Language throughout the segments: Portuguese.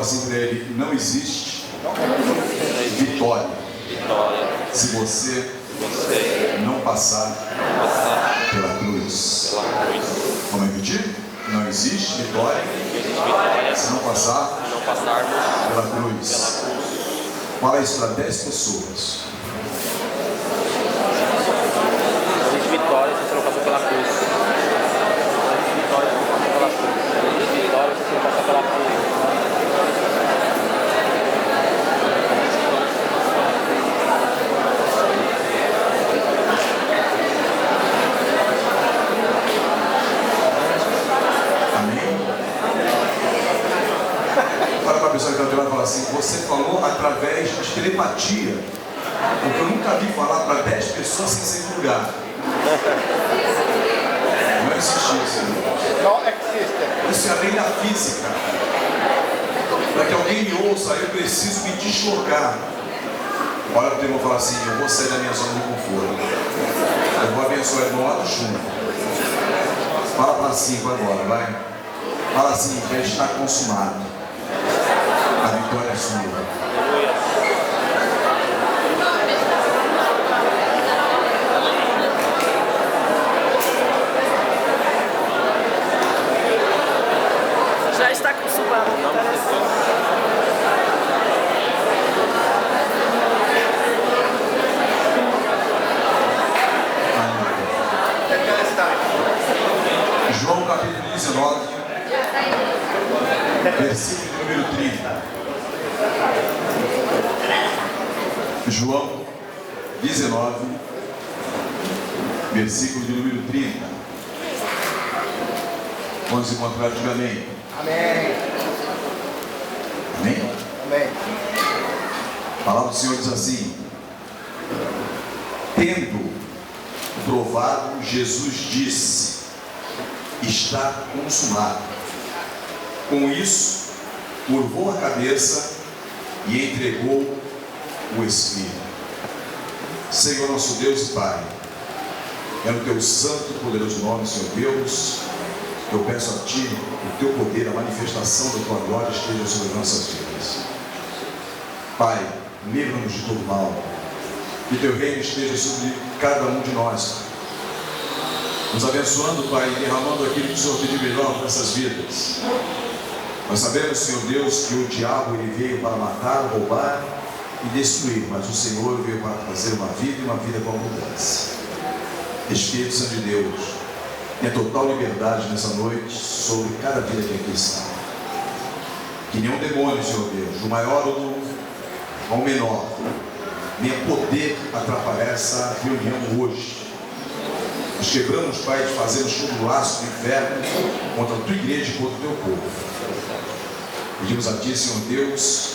assim para ele: não existe vitória se você não passar pela cruz. Vamos repetir? Não existe vitória se não passar pela cruz. Fala isso para 10 pessoas. Não existe vitória se você não passar pela cruz. Não existe vitória se você não passar pela cruz. Não existe vitória se você não passar pela cruz. A pessoa que está do lado fala assim: você falou através de telepatia, porque eu nunca vi falar para 10 pessoas sem ser lugar. Não existe isso. Não existe. Isso é a lei da física. Para que alguém me ouça, eu preciso me deslocar. Olha para o irmão e fala assim: eu vou sair da minha zona de conforto. Eu vou abençoar ele do lado junto. Fala para 5 agora, vai. Fala assim: já está consumado. A vitória é sua. Já está consumado. João capítulo 19, versículo número 30. João 19, versículo de número 30. Quando se encontrar, diga amém. Amém. Amém? Amém. A palavra do Senhor diz assim: tendo provado, Jesus disse: está consumado. Com isso, curvou a cabeça e entregou o Espírito. Senhor nosso Deus e Pai, é no teu santo e poderoso nome, Senhor Deus, eu peço a Ti o teu poder, a manifestação da tua glória esteja sobre nossas vidas. Pai, livra-nos de todo mal, que teu reino esteja sobre cada um de nós, nos abençoando, Pai, e derramando aquilo que o Senhor tem de melhor para essas vidas. Nós sabemos, Senhor Deus, que o diabo ele veio para matar, roubar e destruir, mas o Senhor veio para trazer uma vida e uma vida com abundância. Espírito Santo de Deus, tenha total liberdade nessa noite sobre cada vida que aqui está. Que nenhum demônio, Senhor Deus, do maior ou ao menor, venha poder atrapalhar essa reunião hoje. Nós quebramos, Pai, de fazermos todo o laço do inferno contra a tua igreja e contra o teu povo. Pedimos a Ti, Senhor Deus,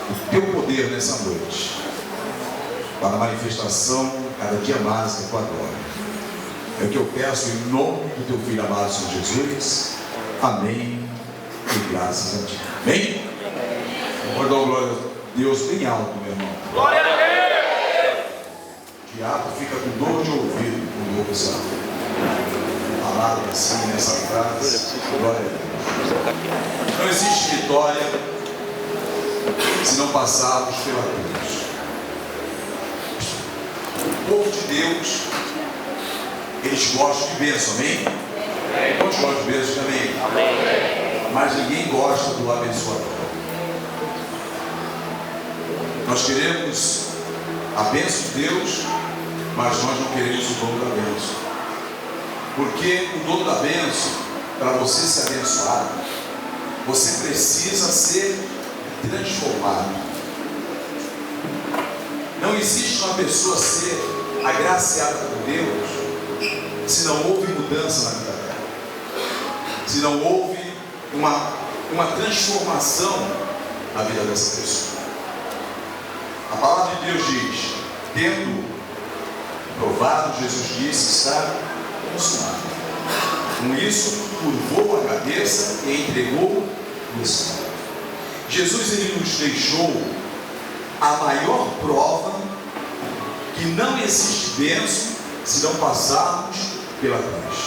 o teu poder nessa noite, para a manifestação cada dia mais da tua glória. É o que eu peço em nome do teu Filho amado, Senhor Jesus. Amém. E graças a Ti. Amém? Vou dar uma glória a Deus bem alto, meu irmão. Glória a Deus! O diabo fica com dor de ouvido quando ouve essa palavra assim, nessa frase. Glória a Deus. Não existe vitória se não passarmos pela cruz. O povo de Deus, eles gostam de bênção, amém? Quantos gostam de bênção também? Amém. Mas ninguém gosta do abençoador. Nós queremos a bênção de Deus, mas nós não queremos o dono da bênção. Porque o dono da bênção, para você ser abençoado, você precisa ser transformado. Não existe uma pessoa ser agraciada por Deus se não houve mudança na vida dela, se não houve uma transformação na vida dessa pessoa. A palavra de Deus diz: tendo provado, Jesus disse, está consumado. Com isso, curvou a cabeça e entregou o Espírito. Jesus ele nos deixou a maior prova que não existe bênção se não passarmos pela cruz.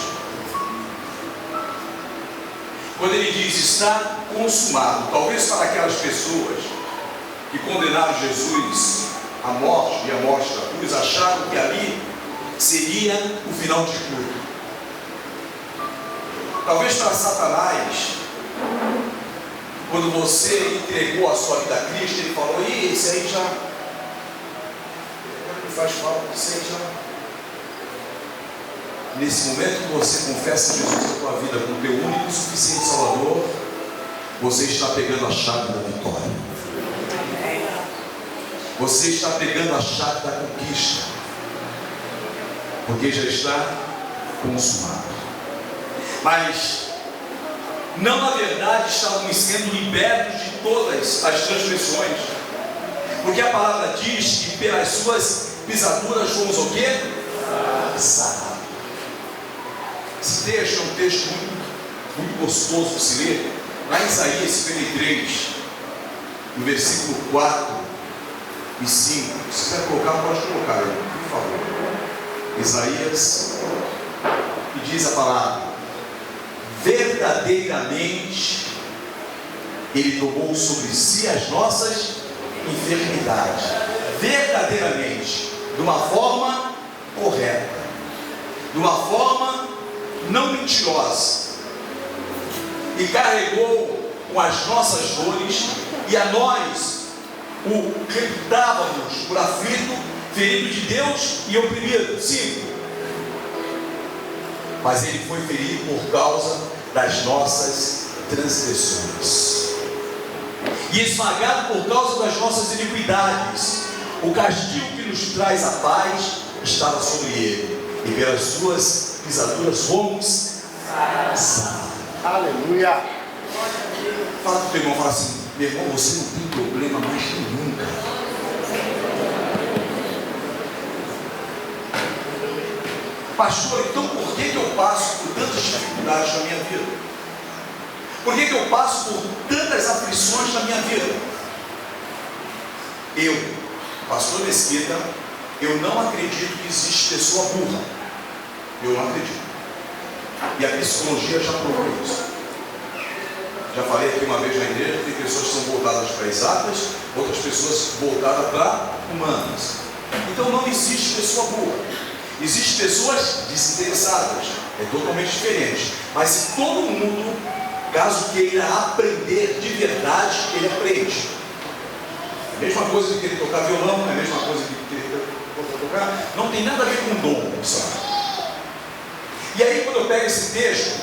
Quando ele diz está consumado. Talvez para aquelas pessoas que condenaram Jesus à morte e à morte da cruz, acharam que ali seria o final de tudo. Talvez para Satanás, quando você entregou a sua vida a Cristo, ele falou: "Ih, esse aí já me faz falta, esse aí já." Nesse momento que você confessa Jesus na tua vida como teu único e suficiente Salvador, você está pegando a chave da vitória. Você está pegando a chave da conquista, porque já está consumado. Mas não, na verdade, estávamos sendo libertos de todas as transgressões, porque a palavra diz que pelas suas pisaduras fomos o quê? Sarados. Esse texto é um texto muito gostoso de se ler. Lá em Isaías 53, no versículo 4 e 5. Se quiser colocar, pode colocar aí, por favor. Isaías, e diz a palavra: verdadeiramente Ele tomou sobre si as nossas enfermidades. Verdadeiramente, de uma forma correta, de uma forma não mentirosa, e carregou com as nossas dores, e a nós o reputávamos por aflito, ferido de Deus e oprimido. 5. Mas ele foi ferido por causa das nossas transgressões e esmagado por causa das nossas iniquidades. O castigo que nos traz a paz estava sobre ele, e pelas suas pisaduras fomos sarados. Aleluia. Fala para o teu irmão, fala assim: meu irmão, você não tem problema mais nenhum, cara. Pastor, então por que eu passo por tantas dificuldades na minha vida? Por que eu passo por tantas aflições na minha vida? Eu, pastor Mesquita, eu não acredito que existe pessoa burra. Eu não acredito. E a psicologia já provou isso. Já falei aqui uma vez na igreja, tem pessoas que são voltadas para exatas, outras pessoas voltadas para humanas. Então não existe pessoa burra. Existem pessoas desinteressadas. É totalmente diferente. Mas se todo mundo, caso queira aprender de verdade, ele aprende. É a mesma coisa que querer tocar violão, é a mesma coisa que querer tocar. Não tem nada a ver com dom, sabe? E aí, quando eu pego esse texto,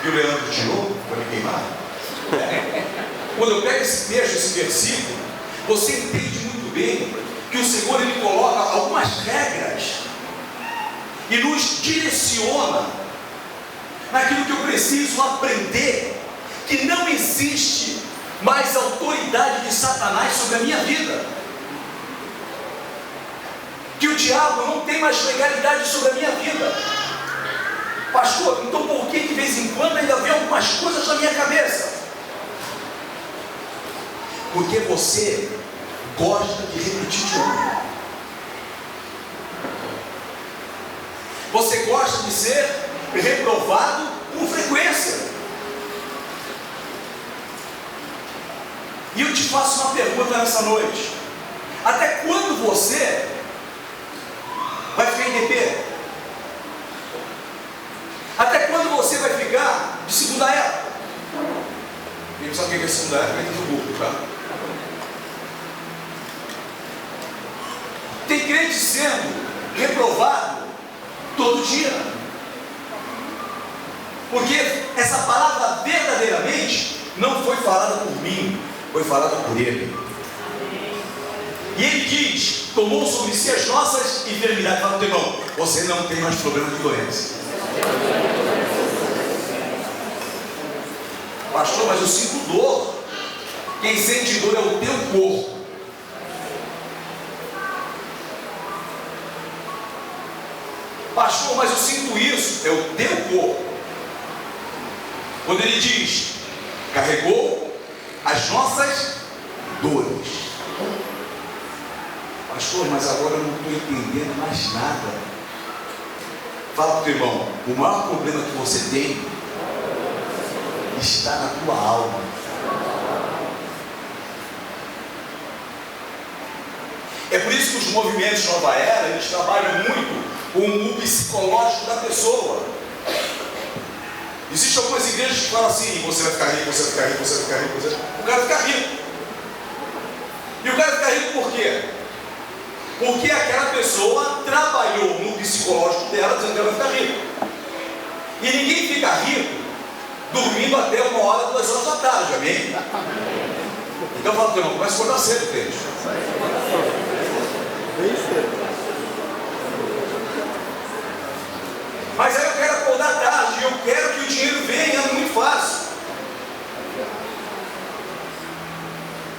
e o Leandro tirou para me queimar, quando eu pego esse texto, esse versículo, você entende muito bem que o Senhor, Ele coloca algumas regras e nos direciona naquilo que eu preciso aprender, que não existe mais autoridade de Satanás sobre a minha vida, que o diabo não tem mais legalidade sobre a minha vida. Pastor, então por que de vez em quando ainda vem algumas coisas na minha cabeça? Porque você gosta de repetir de novo. Você gosta de ser reprovado com frequência. E eu te faço uma pergunta nessa noite: até quando você vai ficar em DP? Até quando você vai ficar de segunda época? Quem não sabe o que é segunda época, entra no Google, tá? Tem crente sendo reprovado todo dia, porque essa palavra verdadeiramente não foi falada por mim, foi falada por Ele. E Ele diz: tomou sobre si as nossas enfermidades. Fala para o teu irmão: você não tem mais problema de doença. Pastor, mas eu sinto dor. Quem sente dor é o teu corpo. Pastor, mas eu sinto isso. É o teu corpo. Quando ele diz: carregou as nossas dores. Pastor, mas agora eu não estou entendendo mais nada. Fala para o teu irmão: o maior problema que você tem está na tua alma. É por isso que os movimentos Nova Era, eles trabalham muito com o psicológico da pessoa. Existem algumas igrejas que falam assim: você vai ficar rico, você vai ficar rico, você vai ficar rico, você vai... O cara fica rico. E o cara fica rico por quê? Porque aquela pessoa trabalhou no psicológico dela dizendo que ela vai ficar rica. E ninguém fica rico dormindo até 1h, 2h da tarde, amém? Então eu falo, irmão, começa a acordar cedo, crente. Mas aí eu quero acordar tarde, e eu quero que o dinheiro venha muito fácil.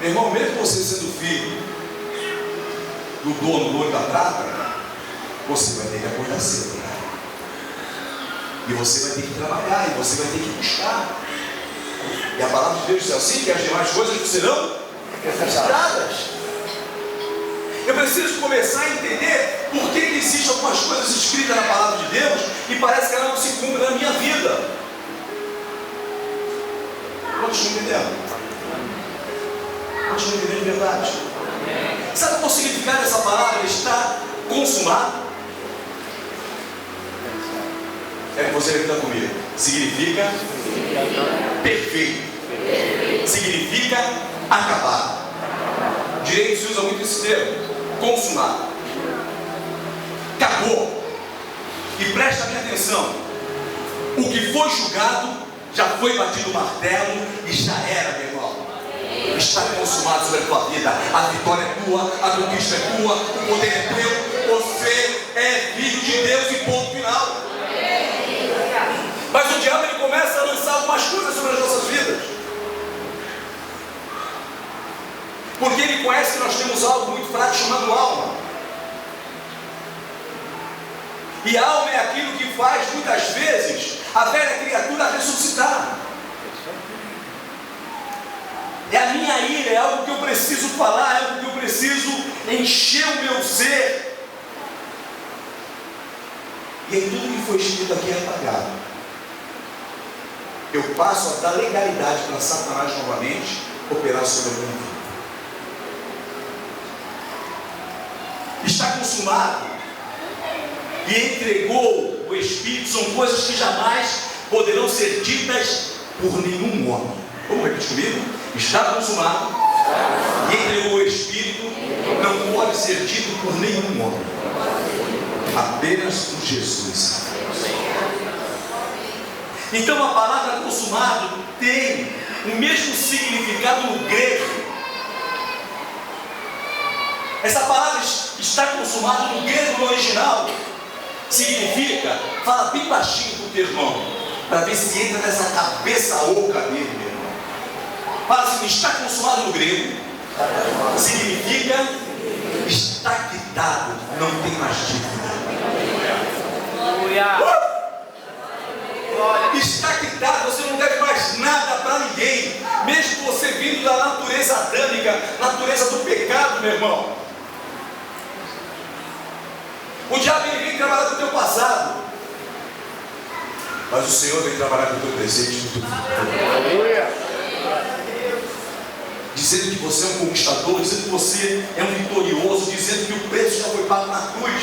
Meu irmão, mesmo você sendo filho do dono da prata, você vai ter que acordar cedo, cara. E você vai ter que trabalhar, e você vai ter que buscar. E a palavra de Deus diz assim: que as demais coisas serão acrescentadas. Eu preciso começar a entender por que existem algumas coisas escritas na palavra de Deus e parece que ela não se cumpre na minha vida. Quantos estão entendendo? Quantos estão entendendo de verdade? Sabe qual o significado dessa palavra? Está consumado. É que você acredita comigo. Significa perfeito. Significa acabado. Direito se usa muito esse termo. Consumado. Acabou. E presta bem atenção. O que foi julgado já foi batido o martelo e já era, meu irmão. Está consumado sobre a tua vida. A vitória é tua, a conquista é tua, o poder é teu. Você é filho de Deus e ponto final. Mas o diabo ele começa a lançar algumas coisas sobre as nossas vidas. Porque ele conhece que nós temos algo muito fraco chamado alma. E a alma é aquilo que faz muitas vezes a velha criatura ressuscitar. É a minha ira, é algo que eu preciso falar, é algo que eu preciso encher o meu ser. E aí tudo que foi escrito aqui é apagado. Eu passo a dar legalidade para Satanás novamente operar sobre a minha vida. Está consumado e entregou o Espírito. São coisas que jamais poderão ser ditas por nenhum homem. Vamos repetir comigo? Está consumado e entregou o Espírito. Não pode ser dito por nenhum homem, apenas por Jesus. Então a palavra consumado tem o mesmo significado no grego. Essa palavra está consumado no grego, no original, significa, fala bem baixinho para o teu irmão, para ver se entra nessa cabeça oca dele, meu irmão. Fala assim: está consumado no grego, significa está quitado, não tem mais dívida. Está quitado, você não deve mais nada para ninguém, mesmo você vindo da natureza adâmica, natureza do pecado, meu irmão. O diabo vem trabalhar com o teu passado, mas o Senhor vem trabalhar com o teu presente e com o teu futuro. Dizendo que você é um conquistador, dizendo que você é um vitorioso, dizendo que o preço já foi pago na cruz.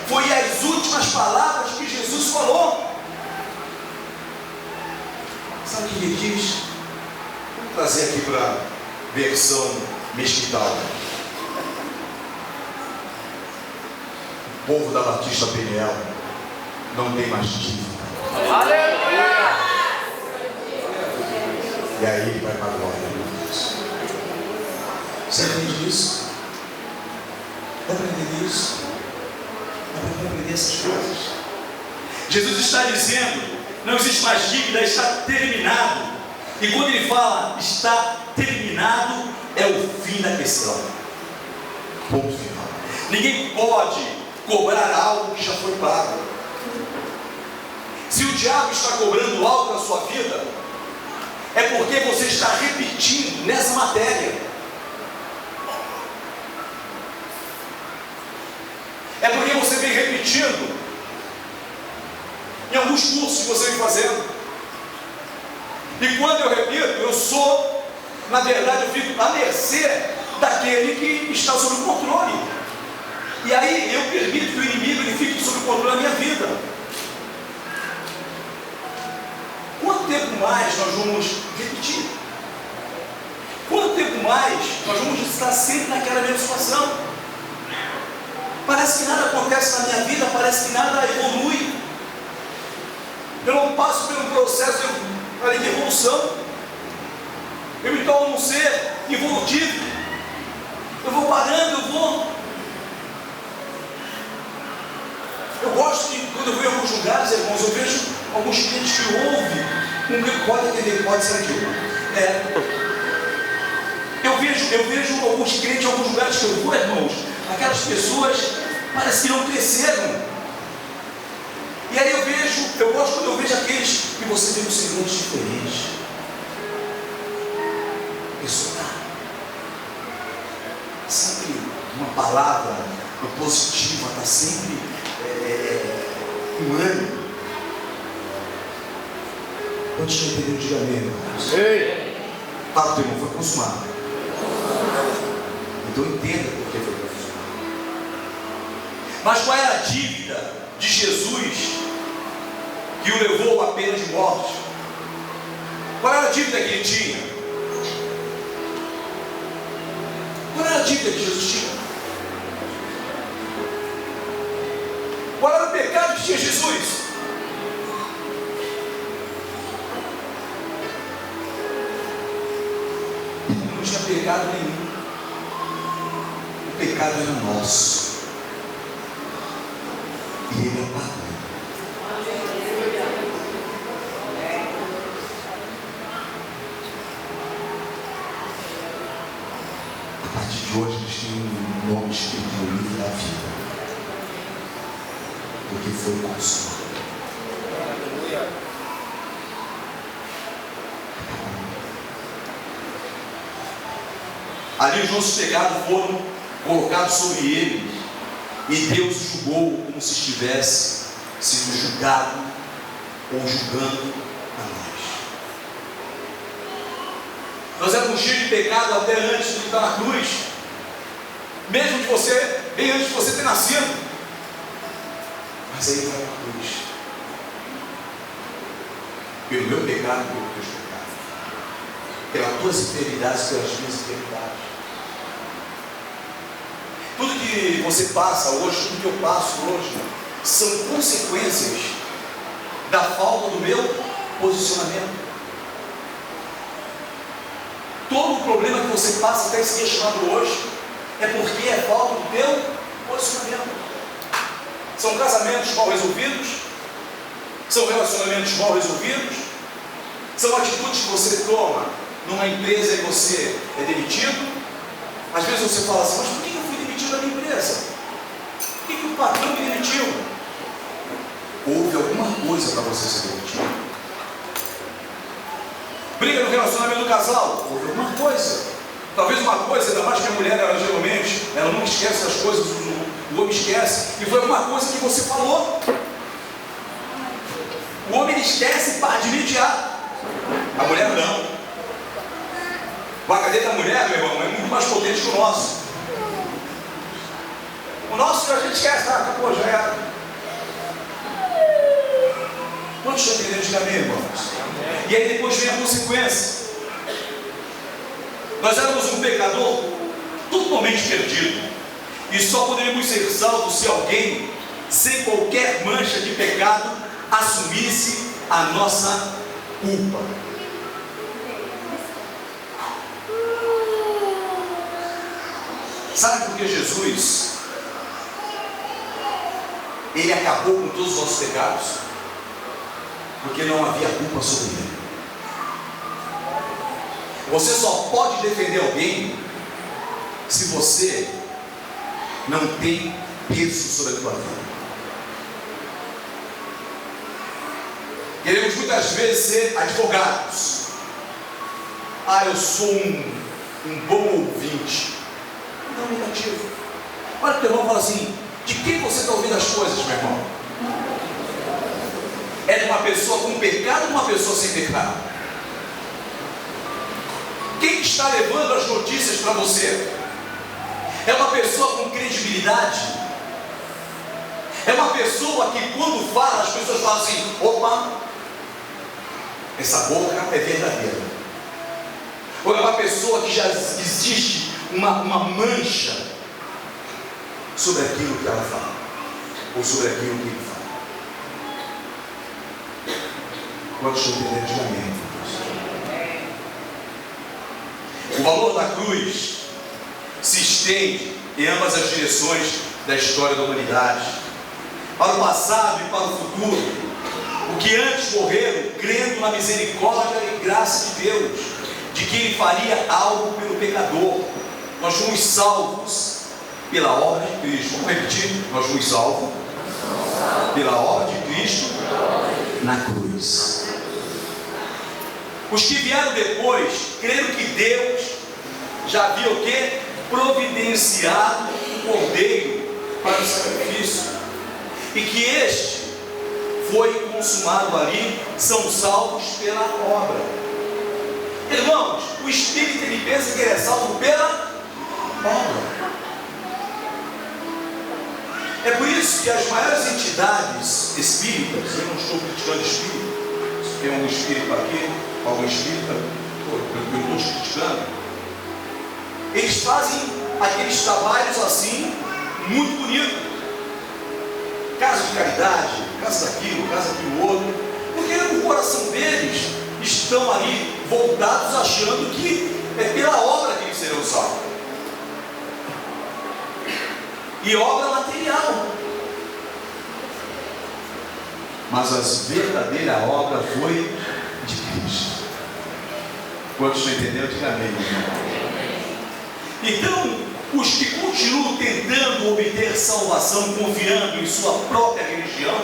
Foi as últimas palavras que Jesus falou. Sabe o que ele diz? Vamos trazer aqui para a versão mesquital. O povo da Batista Peniel não tem mais dívida. Aleluia! E aí ele vai para a glória de Deus. Você entende isso? Dá para entender isso? Dá para compreender essas coisas? Jesus está dizendo: não existe mais dívida, está terminado. E quando ele fala está terminado, é o fim da questão. Ponto final. Ninguém pode cobrar algo que já foi pago. Se o diabo está cobrando algo na sua vida, é porque você está repetindo nessa matéria. É porque você vem repetindo em alguns cursos que você vem fazendo. E quando eu repito, eu sou, na verdade, eu fico à mercê daquele que está sob o controle. E aí eu permito que o inimigo ele fique sob o controle da minha vida. Quanto tempo mais nós vamos repetir? Quanto tempo mais nós vamos estar sempre naquela mesma situação? Parece que nada acontece na minha vida, parece que nada evolui. Eu não passo por um processo de evolução. Eu me torno um ser evolutivo. Eu vou parando, eu gosto que quando eu vou em alguns lugares, irmãos, eu vejo alguns clientes que ouvem um que pode entender, pode ser aquilo. Eu vejo alguns clientes em alguns lugares que eu vou, irmãos, aquelas pessoas parece que não cresceram. E aí eu gosto quando eu vejo aqueles que você vê com semblante diferente. A pessoa está sempre uma palavra positiva, está sempre um ânimo. Pode te entender, diga amém, irmãos. Fala, teu irmão, foi consumado. Então entenda por que foi consumado. Mas qual era a dívida de Jesus que o levou à pena de morte? Qual era a dívida que ele tinha? Qual era a dívida que Jesus tinha? Qual era o pecado que tinha Jesus? Ele não tinha pecado nenhum. O pecado era nosso. E ele pagou. A partir de hoje eles têm um nome escrito no livro da vida. Porque foi consumado. Ali os nossos pecados foram colocados sobre ele, e Deus julgou como se estivesse sido julgado ou julgando a nós. Nós éramos cheios de pecado até antes de estar na cruz, mesmo que você, bem antes de você ter nascido. Mas aí vai a cruz, pelo meu pecado, pelo teu pecado, pelas tuas enfermidades, pelas minhas enfermidades. Tudo que você passa hoje, tudo que eu passo hoje, são consequências da falta do meu posicionamento. Todo o problema que você passa até esse dia chamado hoje é porque é falta do teu posicionamento. São casamentos mal resolvidos, são relacionamentos mal resolvidos, são atitudes que você toma numa empresa e você é demitido. Às vezes você fala assim, mas por que eu fui demitido da minha empresa? Por que o patrão me demitiu? Houve alguma coisa para você ser demitido. Briga no relacionamento do casal, houve alguma coisa. Talvez uma coisa, ainda mais que a mulher, ela geralmente, ela não esquece das coisas, o homem esquece, e foi alguma coisa que você falou. O homem esquece para de imediato. A mulher não. O HD da mulher, meu irmão, é muito mais potente que o nosso. O nosso a gente esquece, tá? Acabou, já era. Quantos estão entendendo de caminho, irmãos? E aí depois vem a consequência. Nós éramos um pecador totalmente perdido. E só poderíamos ser salvos se alguém, sem qualquer mancha de pecado, assumisse a nossa culpa. Sabe por que Jesus, ele acabou com todos os nossos pecados? Porque não havia culpa sobre ele. Você só pode defender alguém se você não tem peso sobre a tua vida. Queremos muitas vezes ser advogados. Eu sou um bom ouvinte. Não negativo. Olha o teu irmão e fala assim: de quem você está ouvindo as coisas, meu irmão? É de uma pessoa com pecado ou uma pessoa sem pecado? Quem está levando as notícias para você? É uma pessoa com credibilidade? É uma pessoa que quando fala, as pessoas falam assim: opa, essa boca é verdadeira? Ou é uma pessoa que já existe uma mancha sobre aquilo que ela fala, ou sobre aquilo que ele fala? Quando estou entendendo, diga amém. O valor da cruz se estende em ambas as direções da história da humanidade, para o passado e para o futuro. O que antes morreram, crendo na misericórdia e graça de Deus, de que Ele faria algo pelo pecador. Nós fomos salvos pela obra de Cristo. Vamos repetir? Nós fomos salvos pela obra de Cristo na cruz. Os que vieram depois, creram que Deus já havia o quê? Providenciado um cordeiro para o sacrifício, e que este foi consumado ali, são salvos pela obra. Irmãos, o espírito ele pensa que ele é salvo pela obra. É por isso que as maiores entidades espíritas, eu não estou criticando espírito, se tem algum espírito aqui, algum espírita, eu não estou criticando, eles fazem aqueles trabalhos assim, muito bonitos, casa de caridade, casa daquilo, casa daquilo outro, porque o coração deles estão ali voltados achando que é pela obra que eles serão salvos, e obra material, mas a verdadeira obra foi de Cristo. Quantos estão entendendo? Diga amém. Então, os que continuam tentando obter salvação, confiando em sua própria religião,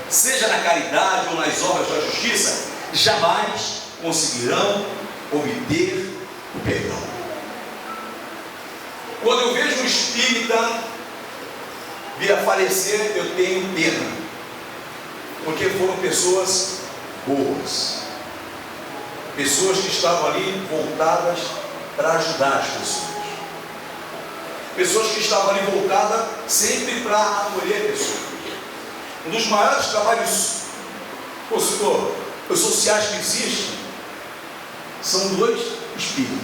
seja na caridade ou nas obras da justiça, jamais conseguirão obter o perdão. Quando eu vejo um espírita vir a falecer, eu tenho pena, porque foram pessoas boas, pessoas que estavam ali voltadas para ajudar as pessoas, pessoas que estavam ali voltadas sempre para acolher pessoas. Um dos maiores trabalhos sociais que existem são dois espíritos,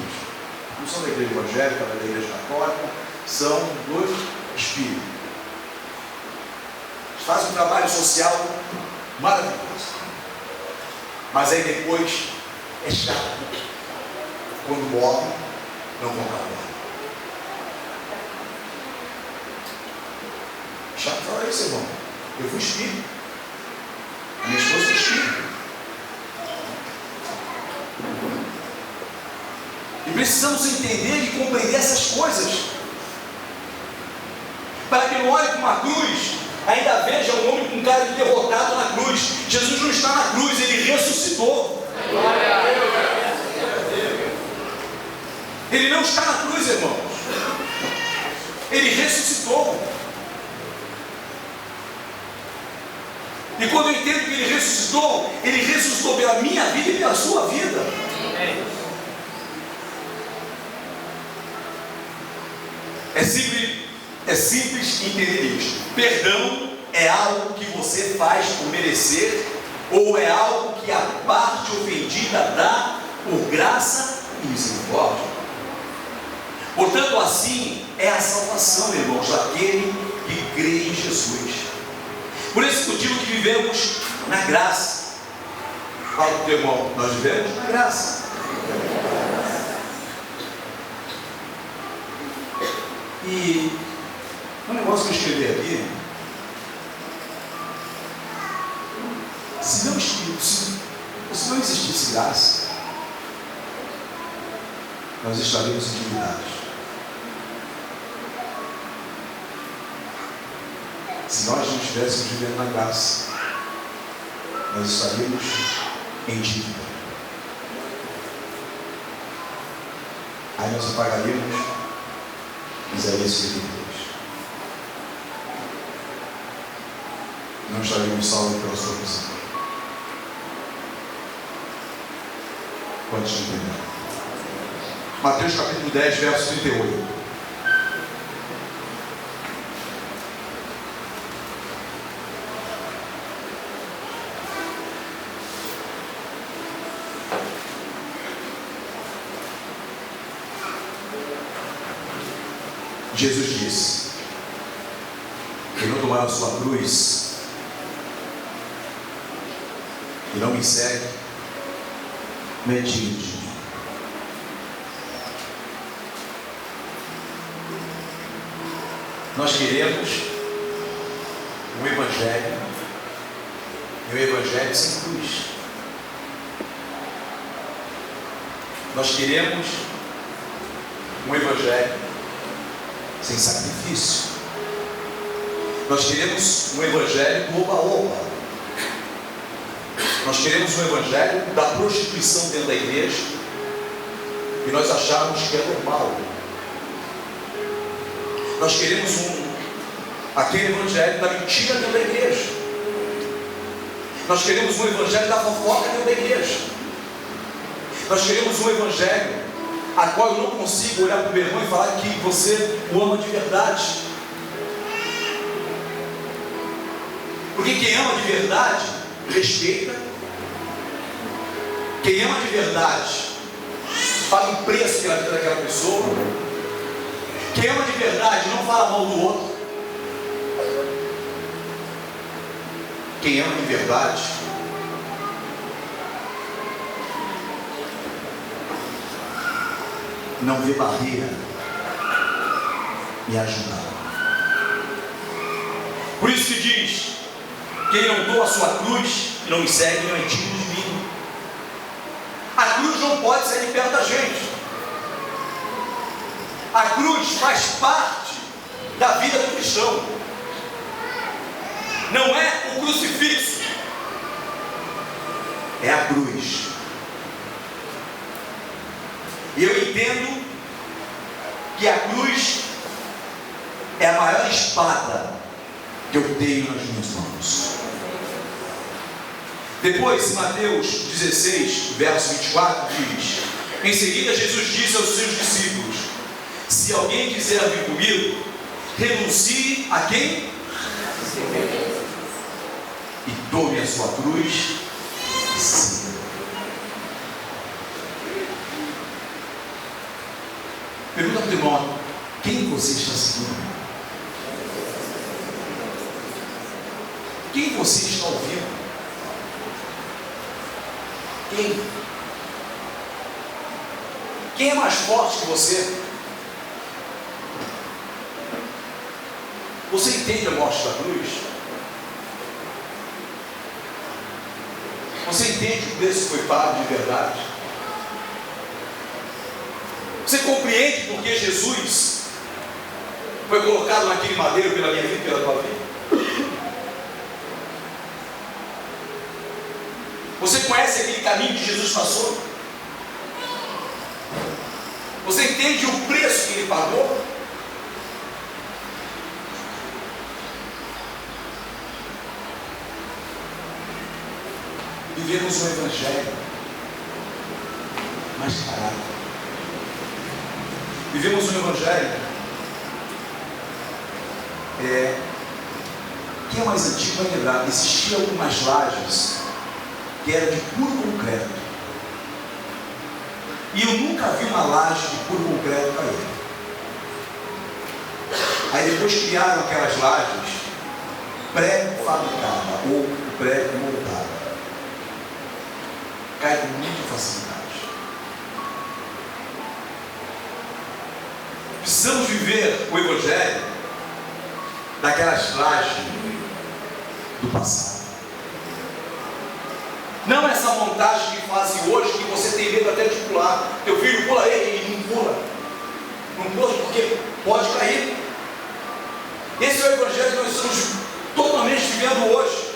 não são da igreja evangélica, da igreja católica, são dois espíritos. Eles fazem um trabalho social maravilhoso, mas aí depois é chato, quando morrem, não vão trabalhar. Chato falar isso, irmão. Eu fui espírito, a minha esposa foi espírito, e precisamos entender e compreender essas coisas, para que não olhe para uma cruz, ainda veja um homem com cara de derrotado na cruz. Jesus não está na cruz, Ele ressuscitou. Ele não está na cruz, irmãos, Ele ressuscitou. E quando eu entendo que Ele ressuscitou pela minha vida e pela sua vida. É simples entender isso. Perdão é algo que você faz por merecer, ou é algo que a parte ofendida dá por graça e misericórdia. Portanto, assim é a salvação, irmãos, daquele que crê em Jesus. Por isso que eu digo que vivemos na graça. Fala para o teu irmão, nós vivemos na graça. E um negócio que eu escrevi aqui: se não existisse graça, nós estaríamos endividados. Se nós não estivéssemos vivendo na graça, nós estaríamos em dívida. Aí nós apagaríamos miséria e não estaríamos salvos pela sua visão. Quantos entendem? Mateus capítulo 10, verso 38. Jesus disse: quem não tomar a sua cruz e não me segue, não é digno de mim. Nós queremos um evangelho, e um evangelho sem cruz. Nós queremos um evangelho sem sacrifício. Nós queremos um evangelho do oba-oba. Nós queremos um evangelho da prostituição dentro da igreja, e nós achamos que é normal. Nós queremos aquele evangelho da mentira dentro da igreja. Nós queremos um evangelho da fofoca dentro da igreja. Nós queremos um evangelho a qual eu não consigo olhar para o meu irmão e falar que você o ama de verdade. Porque quem ama de verdade, respeita. Quem ama de verdade, paga um preço pela vida daquela pessoa. Quem ama de verdade, não fala mal do outro. Quem ama de verdade, não vê barreira me ajudar. Por isso que diz: quem não toma a sua cruz e não me segue, não é digno de mim. A cruz não pode sair de perto da gente. A cruz faz parte da vida do cristão. Não é o crucifixo, é a cruz. E eu entendo que a cruz é a maior espada que eu tenho nas minhas mãos. Depois, em Mateus 16, verso 24, diz: em seguida Jesus disse aos seus discípulos: se alguém quiser vir comigo, renuncie a quem? E tome a sua cruz e siga. Pergunta para o irmão: quem você está seguindo? Quem você está ouvindo? Quem é mais forte que você? Você entende a morte da cruz? Você entende o preço que foi pago de verdade? Você compreende por que Jesus foi colocado naquele madeiro pela minha vida e pela tua vida? Você conhece aquele caminho que Jesus passou? Você entende o preço que Ele pagou? Vivemos um evangelho mascarado. Vivemos um evangelho quem é mais antigo vai lembrar, existiam algumas lajes que era de puro concreto, e eu nunca vi uma laje de puro concreto cair. Aí depois criaram aquelas lajes pré-fabricadas ou pré-montadas, cai com muita facilidade. Precisamos viver o evangelho daquelas lajes do passado. Não essa montagem que fazem hoje, que você tem medo até de pular. Teu filho pula ele e não pula. Não pula porque pode cair. Esse é o evangelho que nós estamos totalmente vivendo hoje.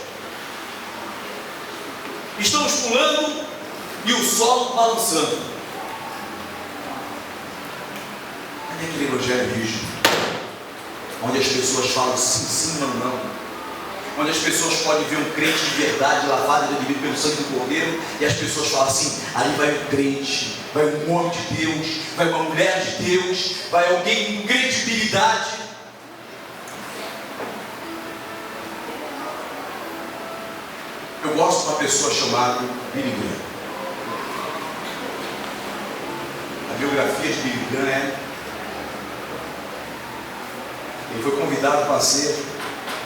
Estamos pulando e o solo balançando. Cadê aquele evangelho rígido, onde as pessoas falam sim, sim, não, não? onde as pessoas podem ver um crente de verdade, lavado e redimido pelo sangue do Cordeiro, e as pessoas falam assim: ali vai um crente, vai um homem de Deus, vai uma mulher de Deus, vai alguém com credibilidade. Eu gosto de uma pessoa chamada Billy Graham. A biografia de Billy Graham ele foi convidado para ser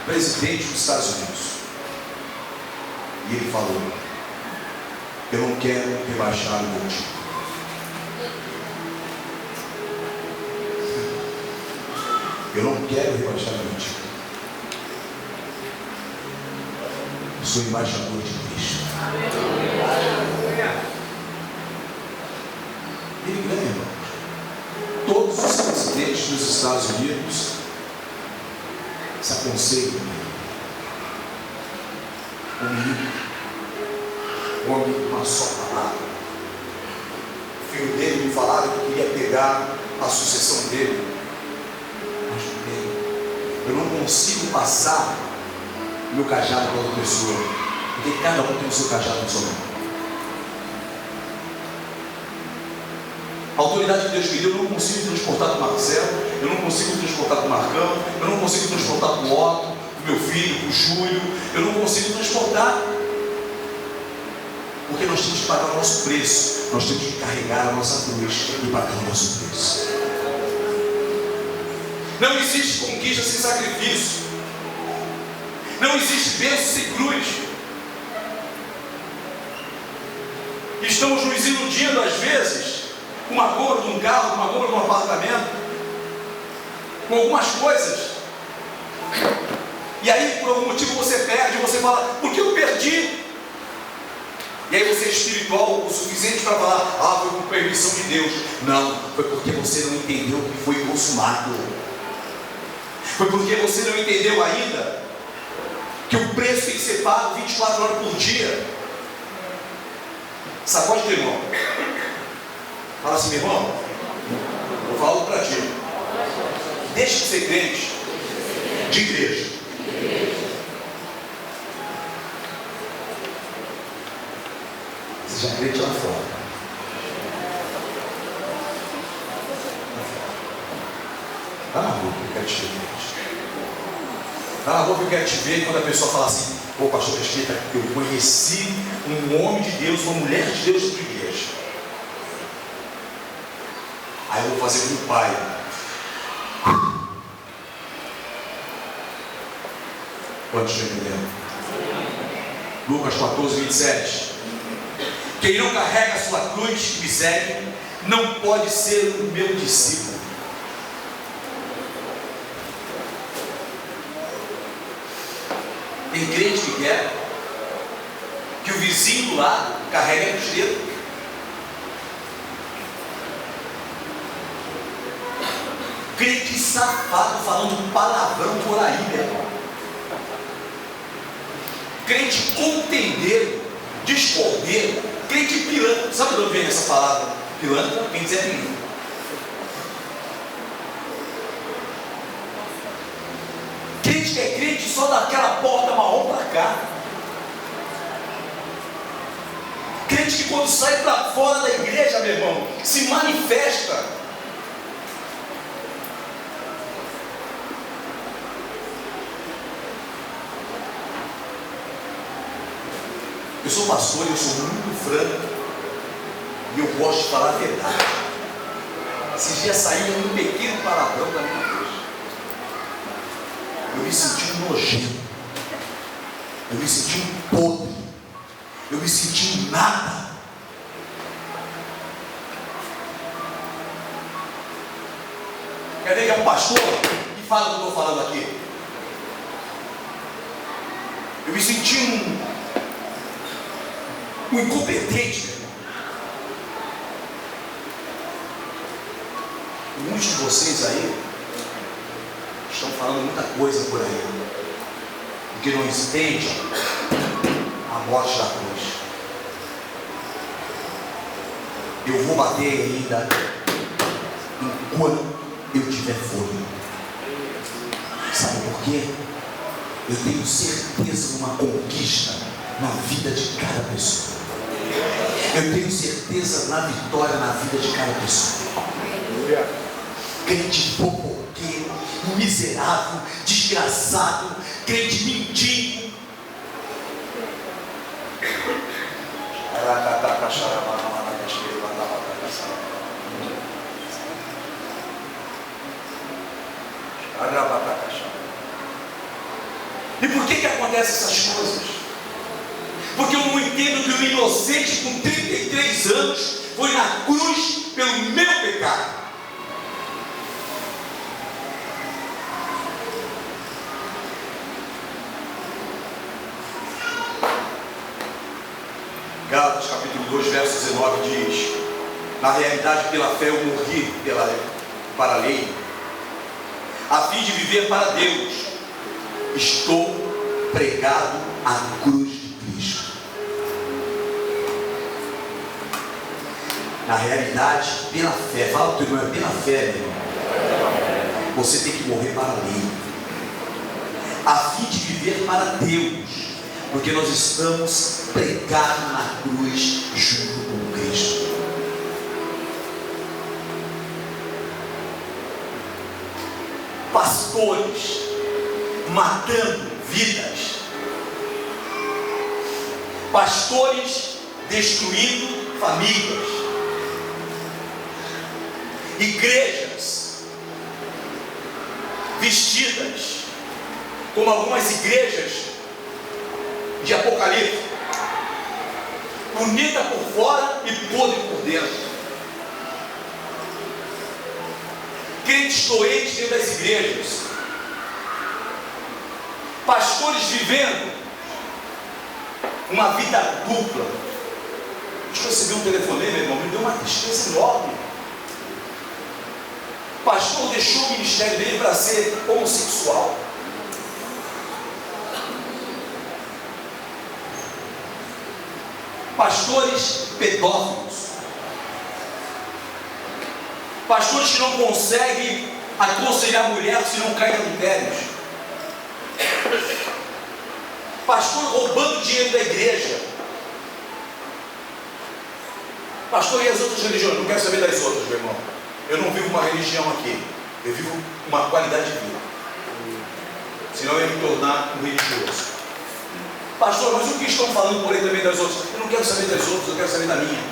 presidente dos Estados Unidos. E ele falou: eu não quero rebaixar o meu time. Eu não quero rebaixar o meu time. Eu sou embaixador de Cristo. Ele ganha, irmão. Todos os presidentes dos Estados Unidos se aconselham. Um homem com uma só palavra. O filho dele me falaram que queria pegar a sucessão dele. Mas bem, eu não consigo passar meu cajado para outra pessoa, porque cada um tem o seu cajado no seu mão. A autoridade que Deus me deu, eu não consigo transportar para o Marcelo, eu não consigo transportar para o Marcão, eu não consigo transportar para o Otto, para o meu filho, para o Júlio, eu não consigo transportar, porque nós temos que pagar o nosso preço, nós temos que carregar a nossa cruz e pagar o nosso preço. Não existe conquista sem sacrifício, não existe bênção sem cruz. Estamos nos iludindo às vezes com uma compra de um carro, com uma compra de um apartamento, com algumas coisas, e aí por algum motivo você perde, você fala: por que eu perdi? E aí você é espiritual o suficiente para falar: ah, foi por permissão de Deus. Não, foi porque você não entendeu o que foi consumado. Foi porque você não entendeu ainda que o preço tem que ser pago 24 horas por dia. Sacode teu irmão. Fala assim: meu irmão, eu falo para ti, deixa de ser crente de igreja. Você já crente lá fora. Tá na rua que eu quero te ver, crente. Tá na rua que eu quero te ver. E quando a pessoa fala assim: pô, pastor Mesquita, eu conheci um homem de Deus, uma mulher de Deus dentro da igreja. Aí eu vou fazer com o pai. Quantos estão entendendo? Lucas 14, 27. Quem não carrega a sua cruz e me segue, não pode ser o meu discípulo. Tem crente que quer que o vizinho do lado carregue a cruz dele. Crente safado falando palavrão por aí, meu irmão. Crente contendeiro, discordeiro, crente pilantra. Sabe de onde vem essa palavra? Pilantra? Quem diz é pilantra. Crente que é crente só daquela porta marrom para cá. Crente que quando sai para fora da igreja, meu irmão, se manifesta. Eu sou pastor, eu sou muito franco e eu gosto de falar a verdade. Esses dias saiu um pequeno palavrão da minha boca. Eu me senti um nojento, eu me senti um podre, eu me senti um nada. Quer ver que é um pastor que fala o que eu estou falando aqui? Eu me senti um incompetente, meu irmão. Muitos de vocês aí estão falando muita coisa por aí, porque não entendem a morte da cruz. Eu vou bater ainda enquanto eu tiver fome. Sabe por quê? Eu tenho certeza numa conquista na vida de cada pessoa. Eu tenho certeza na vitória na vida de cada pessoa. Crente fofoqueiro, miserável, desgraçado, crente mendigo. E por que acontecem essas coisas? Porque eu não entendo que o inocente com 33 anos foi na cruz pelo meu pecado. Gálatas capítulo 2, verso 19 diz: na realidade, pela fé eu morri para a lei, a fim de viver para Deus. Estou pregado à cruz de Cristo. Na realidade, pela fé, fala para o teu irmão, é pela fé, meu irmão. Você tem que morrer para a lei, a fim de viver para Deus, porque nós estamos pregados na cruz junto com Cristo. Pastores matando vidas, pastores destruindo famílias, igrejas vestidas como algumas igrejas de Apocalipse, bonita por fora e podre por dentro. Crentes doentes dentro das igrejas, pastores vivendo uma vida dupla. Deixa eu receber um telefonema, meu irmão, me deu uma tristeza enorme. Pastor deixou o ministério dele para ser homossexual. Pastores pedófilos, pastores que não conseguem aconselhar a mulher se não cai em adultérios, pastor roubando dinheiro da igreja. Pastor, e as outras religiões? Não quero saber das outras, meu irmão. Eu não vivo uma religião aqui, eu vivo uma qualidade de vida, senão eu ia me tornar um religioso. Pastor, mas o que estão falando por aí também das outras? Eu não quero saber das outras, eu quero saber da minha.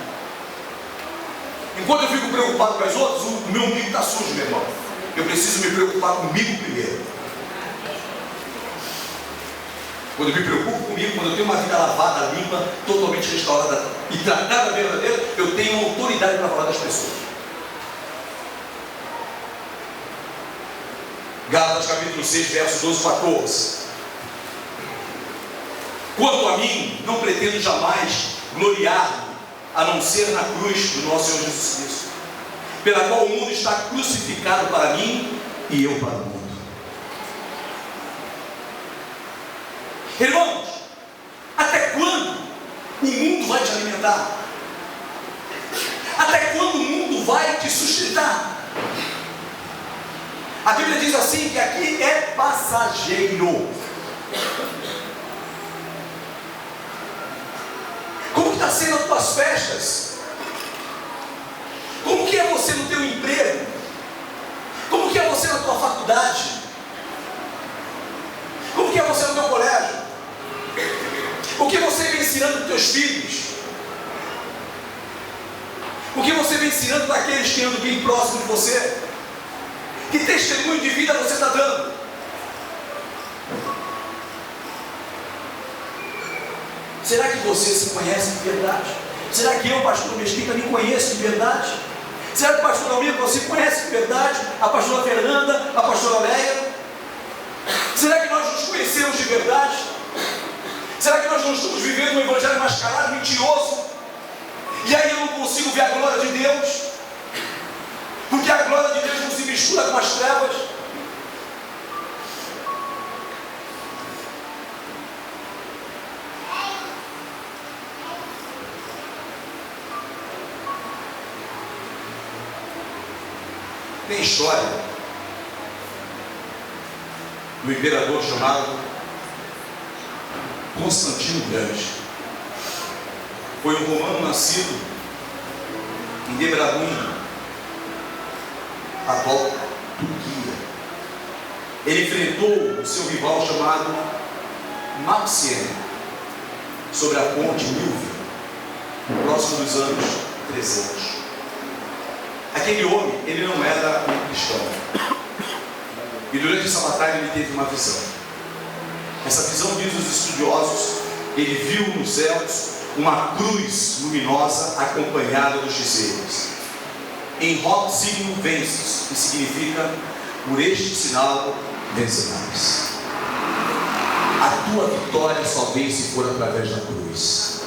Enquanto eu fico preocupado com as outras, o meu umbigo está sujo, meu irmão. Eu preciso me preocupar comigo primeiro. Quando eu me preocupo comigo, quando eu tenho uma vida lavada, limpa, totalmente restaurada e tratada verdadeira, eu tenho autoridade para falar das pessoas. Gálatas capítulo 6, versos 12 e 14. Quanto a mim, não pretendo jamais gloriar-me, a não ser na cruz do nosso Senhor Jesus Cristo, pela qual o mundo está crucificado para mim e eu para o mundo. Irmãos, até quando o mundo vai te alimentar? Até quando o mundo vai te sustentar? A Bíblia diz assim, que aqui é passageiro. Como que está sendo as tuas festas? Como que é você no teu emprego? Como que é você na tua faculdade? Como que é você no teu colégio? O que você vem ensinando para os teus filhos? O que você vem ensinando para aqueles que andam bem próximo de você? Que testemunho de vida você está dando? Será que você se conhece de verdade? Será que eu, pastor Mesquita, me conheço de verdade? Será que o pastor Almir, você conhece de verdade? A pastora Fernanda, a pastora Leia? Será que nós nos conhecemos de verdade? Será que nós não estamos vivendo um evangelho mascarado, mentiroso? E aí eu não consigo ver a glória de Deus? Porque a glória de Deus não se mistura com as trevas. Tem história do imperador chamado Constantino Grande. Foi um romano nascido em Debrecen, atual Turquia. Ele enfrentou o seu rival chamado Maxiene sobre a ponte Milvio, próximo dos anos 300. Aquele homem, ele não era um cristão. E durante essa batalha ele teve uma visão. Essa visão, diz os estudiosos, ele viu nos céus uma cruz luminosa acompanhada dos hechizeiros. Em Roma, signo vences, que significa: por este sinal vencerás. A tua vitória só vem se for através da cruz.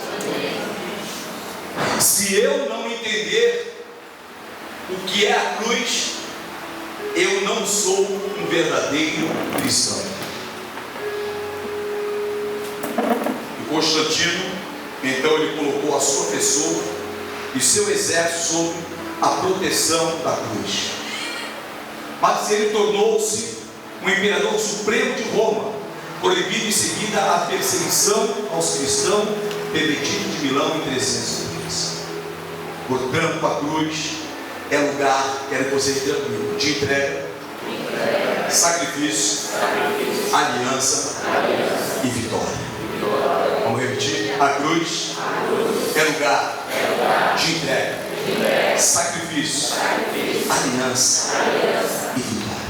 Se eu não entender o que é a cruz, eu não sou um verdadeiro cristão. E Constantino, então, ele colocou a sua pessoa e seu exército sob a proteção da cruz. Mas ele tornou-se o imperador supremo de Roma, proibindo em seguida a perseguição aos cristãos pelo Edito de Milão em 303. Portanto, a cruz é lugar, quero que você entenda comigo, de entrega, sacrifício, aliança e vitória. Vamos repetir? A cruz é lugar de entrega, sacrifício, aliança e vitória.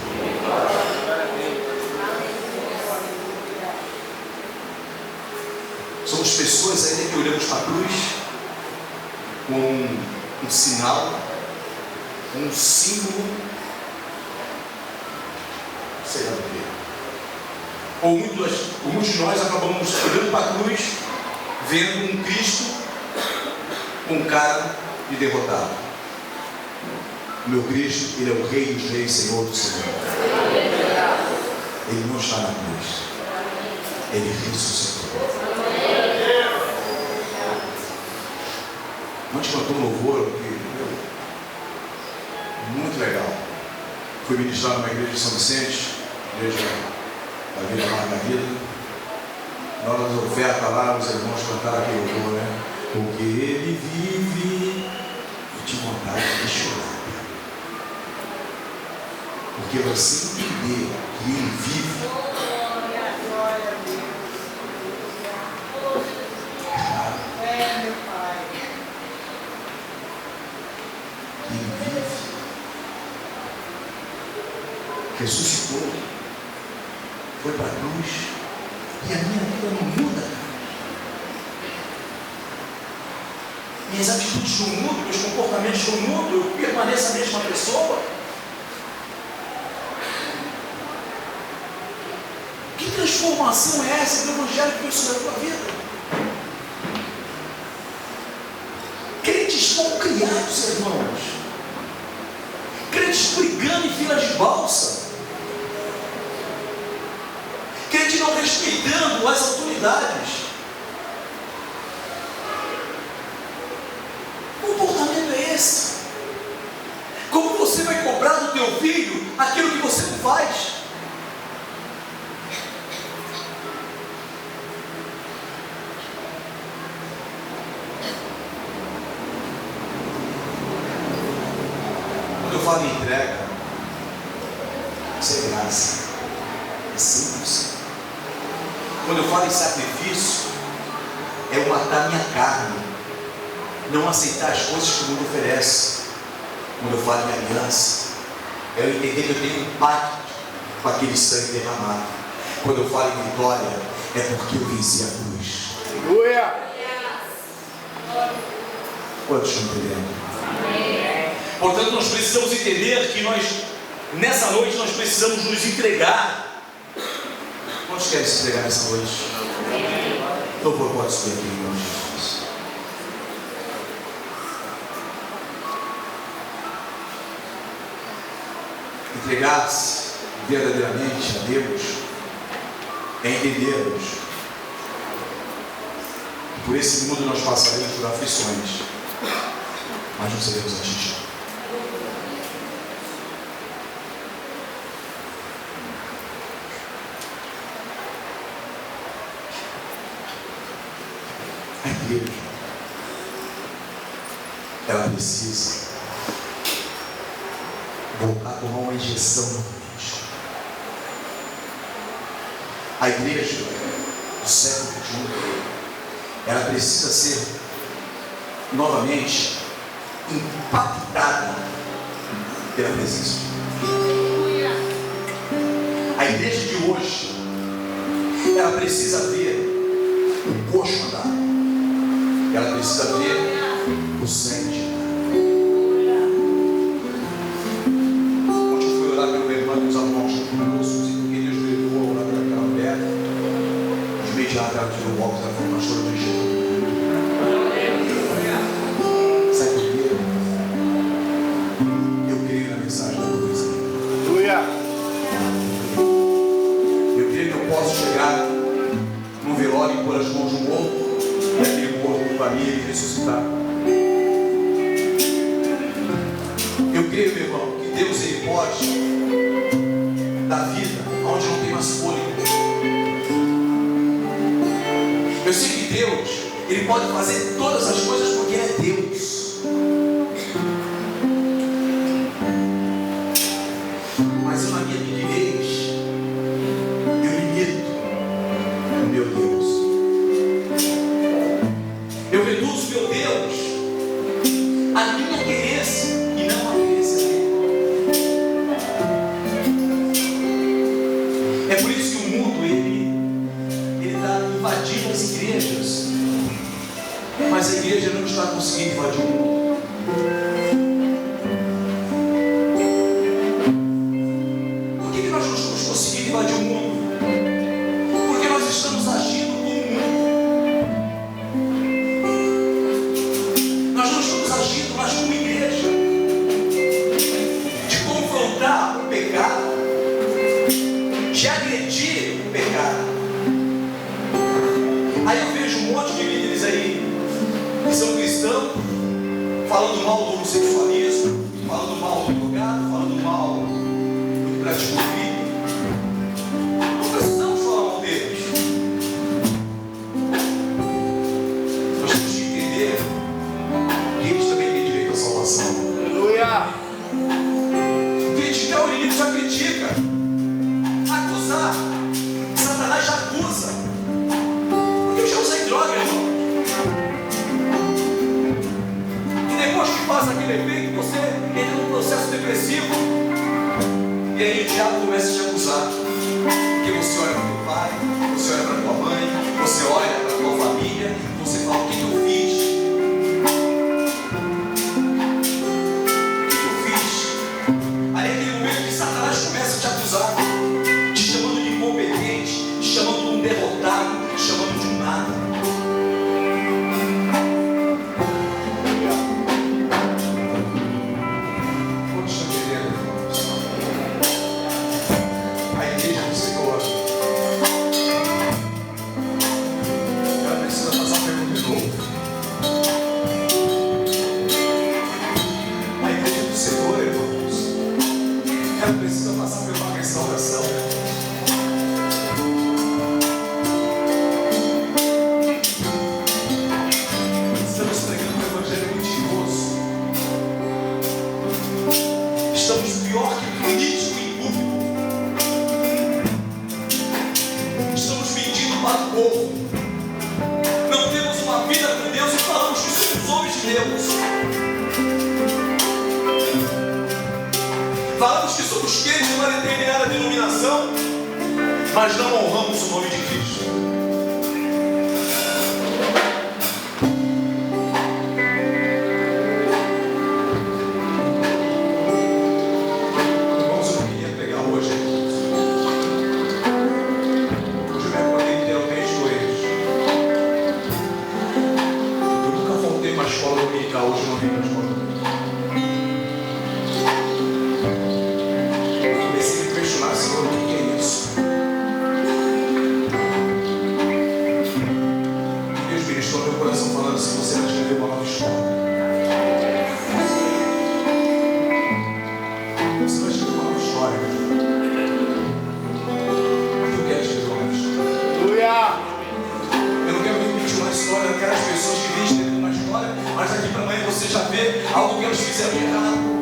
Somos pessoas ainda que olhamos para a cruz como um sinal, um símbolo, sei lá do que. Ou muitos de nós acabamos olhando para a cruz, vendo um Cristo com cara de derrotado. O meu Cristo, ele é o Rei dos Reis, Senhor do Senhor. Ele não está na cruz, ele ressuscitou. Ontem cantou um louvor muito legal. Fui ministrar numa igreja de São Vicente, igreja da Vila Margarida. Na hora da oferta lá, os irmãos cantaram aquele louvor, né? Porque ele vive, eu tinha vontade de chorar. Porque você entender que ele vive, ressuscitou, foi para a cruz, e a minha vida não muda. Minhas atitudes não mudam, meus comportamentos não mudam, eu permaneço a mesma pessoa. Que transformação é essa que o Evangelho fez sobre a tua vida? Crentes mal criados, irmãos. Crentes brigando em filas de balsa. Crente não respeitando as autoridades. Que comportamento é esse? Como você vai cobrar do teu filho aquilo que você não faz? Quando eu falo em entrega, isso é graça, é simples. Quando eu falo em sacrifício, é eu matar minha carne, não aceitar as coisas que o mundo oferece. Quando eu falo em aliança, é eu entender que eu tenho um pacto com aquele sangue derramado. Quando eu falo em vitória, é porque eu venci a cruz. Aleluia! Quantos estão entendendo? Portanto, nós precisamos entender que nessa noite, nós precisamos nos entregar. Quantos querem se entregar nessa noite? Louvor pode subir aqui, em nome de Jesus. Entregar-se verdadeiramente a Deus é entendermos que por esse mundo nós passaremos por aflições, mas não seremos atingidos. A igreja, ela precisa voltar a tomar uma injeção novamente. A igreja do século XXI, ela precisa ser novamente impactada pela presença de Deus. A igreja de hoje, ela precisa ver o coxo andar, ela precisa ver o sangue girar. Ontem eu fui orar pelo meu irmão e os irmãos conosco, e porque Deus me levou a orar pelaquela mulher. De imediato ela tirou o óculos, ela falou: pastor, eu estou enxergando. Sabe por quê? Eu creio na mensagem da cruz. Aleluia. Eu creio que eu posso chegar num velório e pôr as mãos no outro e aquele corpo de família e ressuscitar. Eu creio, meu irmão, que Deus, Ele pode dar vida onde não tem mais fôlego. Eu sei que Deus, Ele pode fazer todas as coisas porque Ele é Deus. Mas eu, na minha pequenez, eu limito o meu Deus. Eu reduzo meu Deus a minha querência e não a querência dele. É por isso que o mundo ele está invadindo as igrejas, mas a igreja não está conseguindo invadir o mundo. Por que nós não estamos conseguindo invadir o mundo? Porque nós estamos agindo como o mundo. Nós não estamos agindo mais como igreja, de confrontar o pecado, de agredir o pecado. Aí eu vejo um monte de líderes aí que são cristãos, falando mal do homossexualismo, falando mal do drogado, falando mal do que pratica o crime. Não precisamos falar mal deles. Nós temos que entender que eles também têm direito à salvação. Aleluia. Criticar o inimigo já critica. Acusar, Satanás já acusa. Porque eu já usei droga, irmão. E depois que passa aquele efeito, você entra num processo depressivo. E aí o diabo começa a te acusar. Porque você olha para o teu pai, você olha para a tua mãe, você olha para a tua família, você fala: o que eu fiz? O que eu fiz? Aí é aquele momento que Satanás começa a te acusar, te chamando de incompetente, te chamando de um derrotado, te chamando de um nada. Quantos estão entendendo, irmãos? A igreja do Senhor, ela precisa passar pelo de novo. A igreja do Senhor, irmãos, ela precisa passar por uma restauração. Estamos pregando um evangelho mentiroso. Estamos pior que político em público. Estamos mentindo para o povo. Não temos uma vida com Deus e falamos que somos homens de Deus. Falamos que somos crentes de uma determinada denominação, mas não honramos o nome de Cristo. Irmãos, eu não queria pregar hoje aqui. Hoje eu me acordei literalmente doente. Eu nunca faltei uma escola dominical, hoje eu não vim para a escola dominical. Eu comecei a me questionar: Senhor, o que é isso? deixa ver algo que eles fizeram de errado.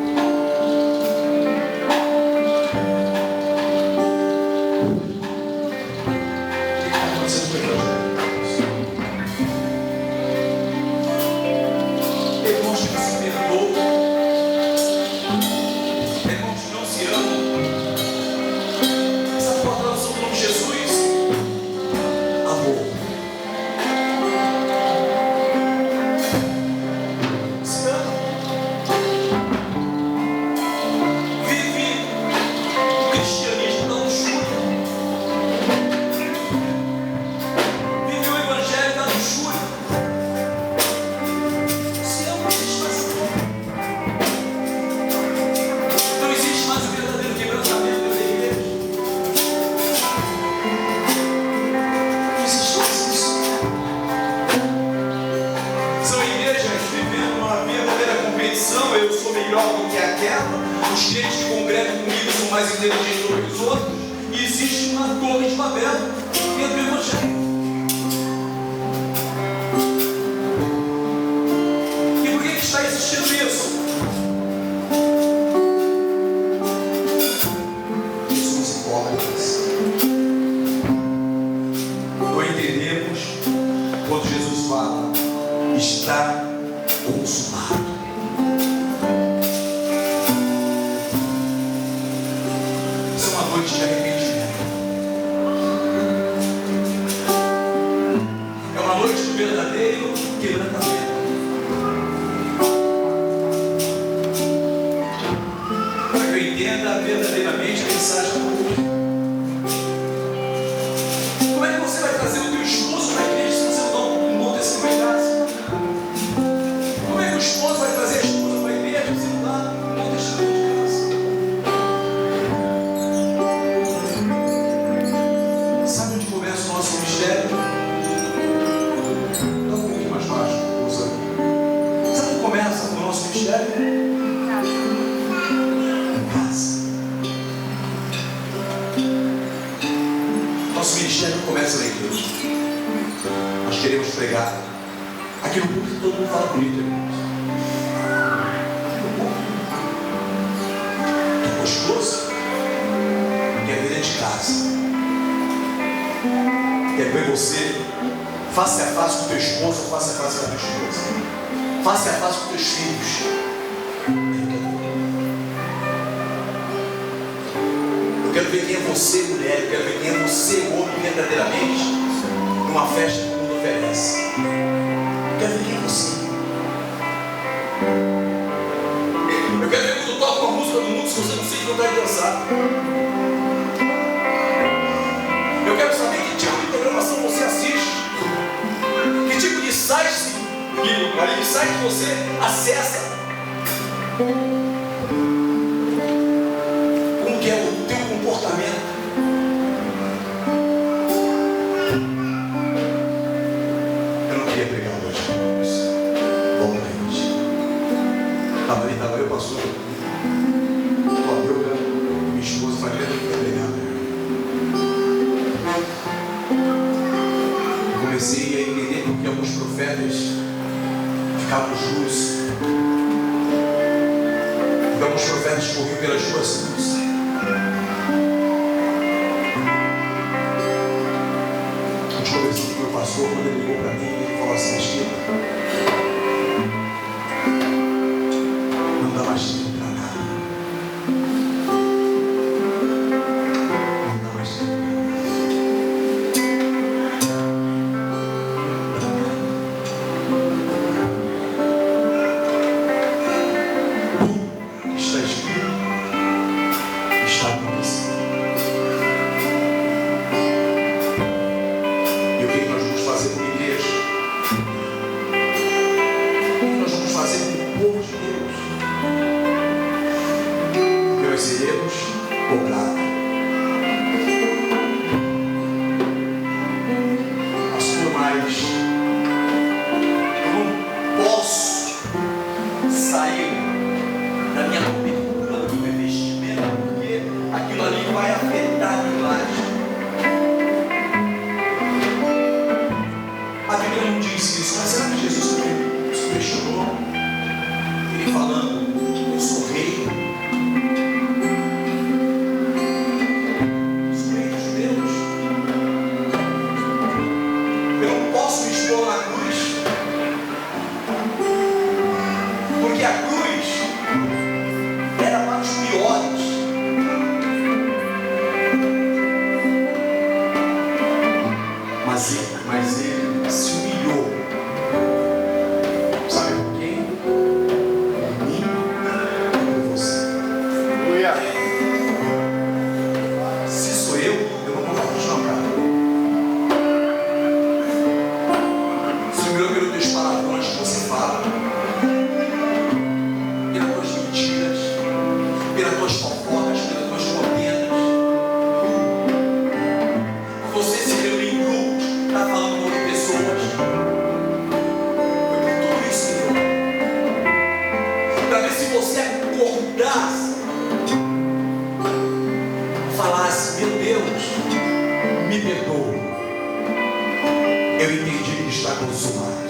Eu sou melhor do que aquela, os crentes que congregam comigo são mais inteligentes do que os outros, e existe uma torre de Babel dentro do Evangelho. E por que está existindo isso? Somos hipócritas. Não entendemos quando Jesus fala, está consumado. Noite de arrependimento. É uma noite do verdadeiro quebrantamento. Para que eu entenda verdadeiramente a mensagem da hoje. Como é que você vai trazer o teu esposo para a igreja se você não monta esse cuidado? Como é que o esposo vai trazer a esposa para a igreja se não monta esse cuidado? Nosso ministério está um pouquinho mais baixo. Sabe como começa o nosso ministério? Em casa. Nosso ministério começa na igreja. Nós queremos pregar aqui no público, todo mundo fala bonito, irmãos. Que gostoso que é dentro de casa. Quer ver você face a face com teu esposo, face a face com a tua esposa, face a face com teus filhos. Eu quero ver quem é você, mulher. Eu quero ver quem é você, homem, verdadeiramente, numa festa que o mundo oferece. Eu quero ver quem é você. Eu quero ver quando toca uma música do mundo, se você não sente vontade de dançar. Eu quero saber que tipo de programação você assiste, que tipo de site você acessa, como que é o teu comportamento. Eu não queria pregar hoje, mas voltamente. A Maria estava, eu pastor, minha esposa vai querer pregar. Comecei a entender porque alguns profetas ficavam juros, porque alguns profetas corriam pelas ruas cruzes. A gente conversando com o meu pastor, quando ele ligou para mim, ele falou assim: Mesquita, não dá mais tempo para nada. Não dá mais tempo. mas ele se humilhou. Sabe por quem? Por mim e por você. Aleluia. Se sou eu não vou continuar, cara. Se humilhou pelos teus palavrões que você fala, pelas tuas mentiras, pelas tuas fofocas, pelas tuas contendas. Você se reúne em grupos, está falando com outras pessoas. Foi por tudo isso que eu. Para ver se você acordasse, falasse: meu Deus, me perdoa. Eu entendi que está consumado.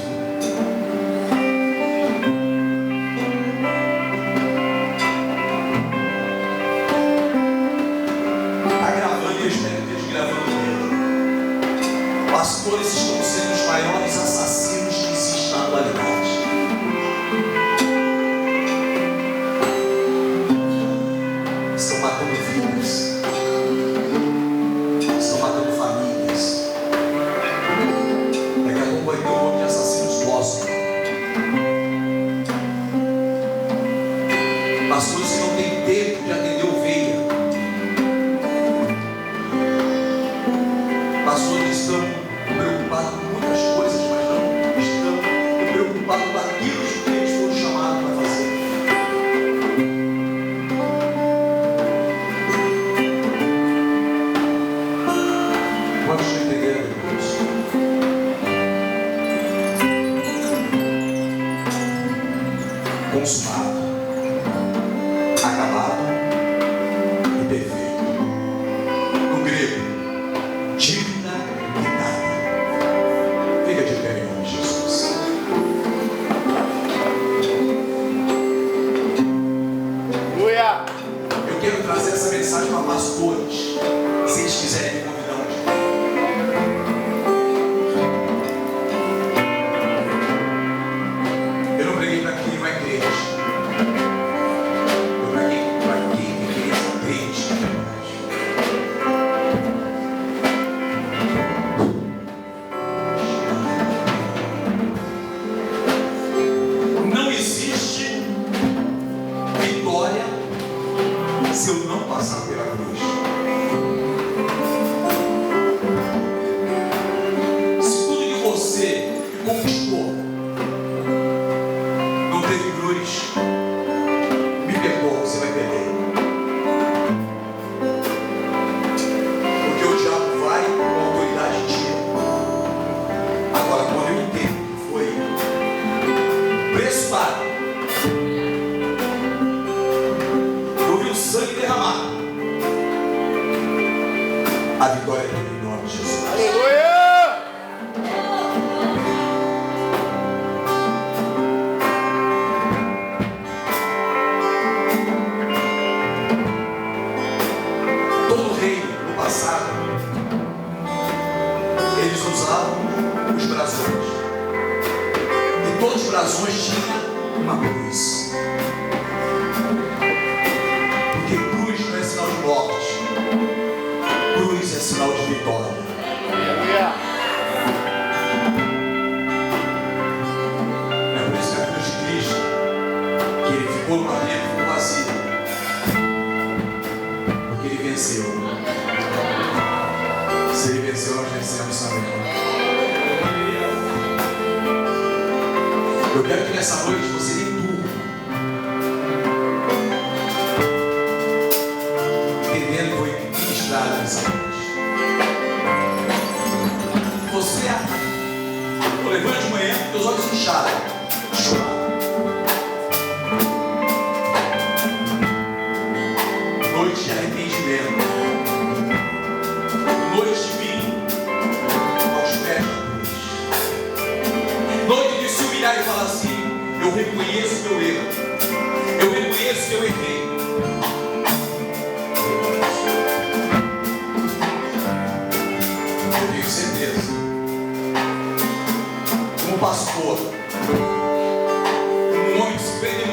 Está gravando e eu espero que esteja gravando mesmo. Pastores estão sendo os maiores assassinos que existem na atualidade. Estão matando vidas. Estão matando famílias. Daqui a pouco vai ter um monte de assassinos gospel. Pastores que não têm tempo de atender ovelha. Pastores que estão preocupados com muitas coisas, mas não estão preocupados com aquilo que eles foram chamados para fazer. Quantos estão entendendo isso? Consumado, acabado e perfeito. No grego, dívida quitada. Fica de pé em nome de Jesus. Aleluia. Eu quero trazer essa mensagem para pastores. Se eles quiserem me convidar um dia. Eu não preguei para quem não é crente. Eu preguei para quem é crente, na verdade. Não existe vitória se eu não passar pela cruz. Se tudo que você conquistou não teve cruz, me perdoa, você vai perder. Porque o diabo vai com a autoridade tira. Agora, quando eu entendo que foi preço pago, eu vi o sangue derramado, a vitória é em nome de Jesus. Aleluia. Todo rei no passado, eles usavam os brasões. E todos os brasões tinham uma cruz. Porque cruz não é sinal de morte. Cruz é sinal de vitória. Aleluia. É por isso que a cruz de Cristo, que ele ficou no madeiro, ficou vazio. Porque ele venceu. Se ele venceu, nós vencemos também. Eu quero que nessa noite você dê tudo. Entendendo que foi ministrado nessa noite. Você, eu levante de manhã com teus olhos inchados, chorando. Noite de arrependimento. Noite de vir aos pés da cruz. Noite de se humilhar e falar assim: eu reconheço meu erro. Eu reconheço que eu errei. Eu tenho certeza. Como pastor, um homem que se prende